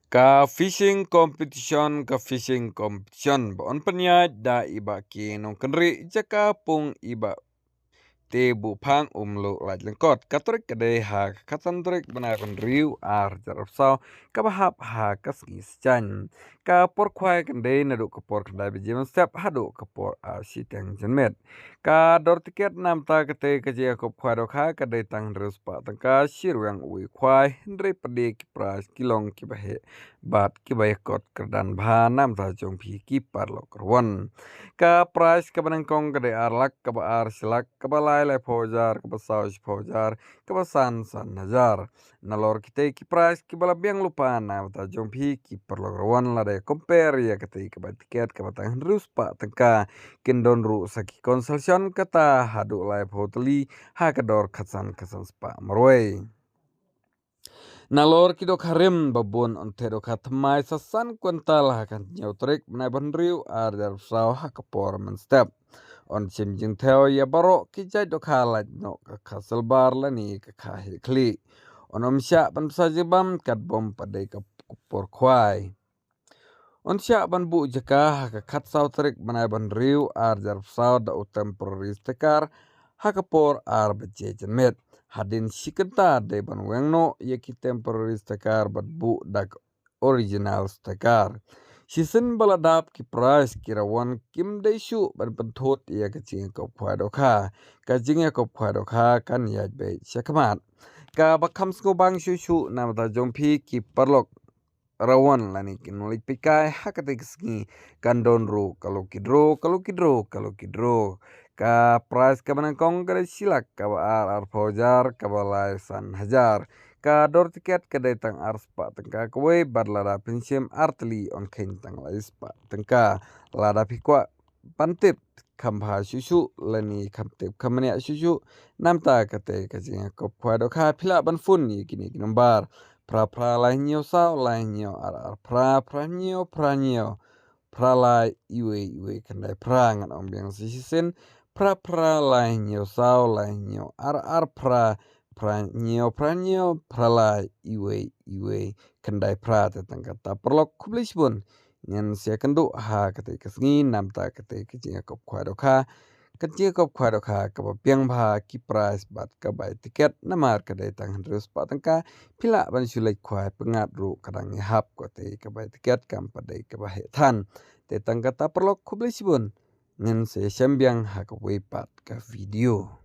Ka fishing competition on penyat da iba kinong kenri jaka pung iba te bu phang lu laj lengkot katrik kade ha katandrik benakon riu ar jarap sao kabahap ha kasgi schan ka por khwai kende nadu ka por kandai bejim step hadu ka por a siteng jenmet ka dor tiket nam ta kate ka je ko khwai do kha kade tang rus pa tang ka shirwang ui khwai ndre pade ki pras kilong ki bahe bat ki bahe kot kerdan bha nam ta jong phi ki parlo korwan ka price ka banang kong ka de arlak ka ba ar silak ka ba lai lai fojar ka ba sauj fojar ka ba san hajar nalor kite ki price ki bala biang lupa na ta jong phi ki perlo rawan la de compare ya kate ka ba tiket ka ba tang rus pa tangka kindon ru saki concession kata hadu lai hoteli ha ka dor khasan spa marway nalor kido karim babun onte do katmai sasan kuental hakan nyautrik menaban riu ar dar frau hakapor men step on sim jing theo ya baro kijai do khalat no ka khasel bar lani ka khahi kli onom sya ban sajibam kat bom padai ka por khwai on sya ban bu jaka haka khat sautrik menaban riu ar dar frau da temporary stekar hakapor ar bejejen met hadin sikenta de ban wengno yeki temporary stakar bat bu dak original stakar sisen baladap ki price kirawan kim de shu ban penthot ya ka ching ko phwado kha ka jing ya ko phwado kha kan ya be shakmat ka bakham sko bang shu na da jongphi ki parlok rawan lani kinulik pikai hakate ski kandon ro kalau kidro ka price ka banang kong kada silak ka ba ar fojar ka balai san hajar ka dor tiket ka datang ar spa tengka kwe bar lada pensim artli on king tang la spa tengka lada pikwa pantip kambha shushu lani kamtip kamania shushu namta kate ka jinga ko phwado kha phila ban fun ni kini kinombar pra lai nyo sao lai nyo ar pra nyo pra lai iwe kandai pra ngan om biang sisen pra lai nyo sao lai nyo ar pra nyo pra lai iwe kandai pra tetang kata perlok kublis pun nyan sia kendu ha kate kesngi namta kate kecing kop khwado kha kecil kop khwado kha ka piang bha ki price bat ka bai tiket namar ka dai tang harus pa tangka pila ban sulai khwai pengat ru kadang hap ko te ka bai tiket kam padai ka bai than te tang kata perlok kublis pun ngan se sembiang ha ka pat ka video